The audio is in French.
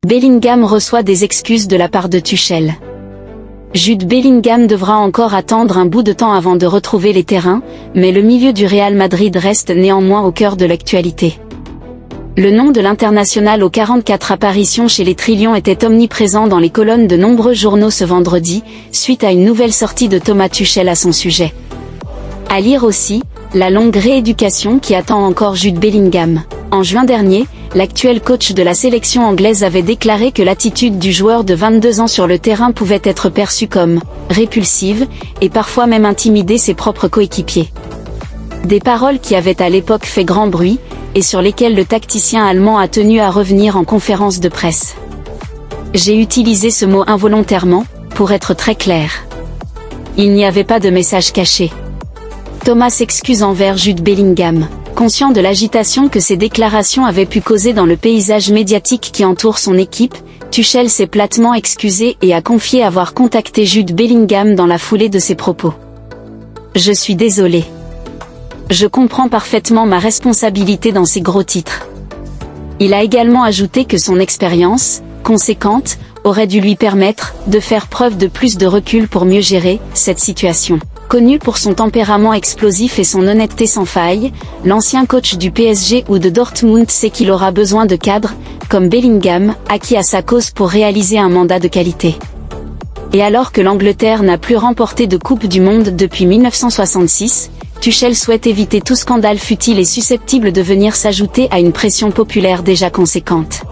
Bellingham reçoit des excuses de la part de Tuchel. Jude Bellingham devra encore attendre un bout de temps avant de retrouver les terrains, mais le milieu du Real Madrid reste néanmoins au cœur de l'actualité. Le nom de l'international aux 44 apparitions chez les Trillions était omniprésent dans les colonnes de nombreux journaux ce vendredi, suite à une nouvelle sortie de Thomas Tuchel à son sujet. À lire aussi, la longue rééducation qui attend encore Jude Bellingham. En juin dernier, l'actuel coach de la sélection anglaise avait déclaré que l'attitude du joueur de 22 ans sur le terrain pouvait être perçue comme répulsive, et parfois même intimider ses propres coéquipiers. Des paroles qui avaient à l'époque fait grand bruit, et sur lesquelles le tacticien allemand a tenu à revenir en conférence de presse. J'ai utilisé ce mot involontairement, pour être très clair. Il n'y avait pas de message caché. Thomas s'excuse envers Jude Bellingham. Conscient de l'agitation que ces déclarations avaient pu causer dans le paysage médiatique qui entoure son équipe, Tuchel s'est platement excusé et a confié avoir contacté Jude Bellingham dans la foulée de ses propos. « Je suis désolé. Je comprends parfaitement ma responsabilité dans ces gros titres. » Il a également ajouté que son expérience, conséquente, aurait dû lui permettre de faire preuve de plus de recul pour mieux gérer cette situation. Connu pour son tempérament explosif et son honnêteté sans faille, l'ancien coach du PSG ou de Dortmund sait qu'il aura besoin de cadres, comme Bellingham, acquis à sa cause pour réaliser un mandat de qualité. Et alors que l'Angleterre n'a plus remporté de Coupe du Monde depuis 1966, Tuchel souhaite éviter tout scandale futile et susceptible de venir s'ajouter à une pression populaire déjà conséquente.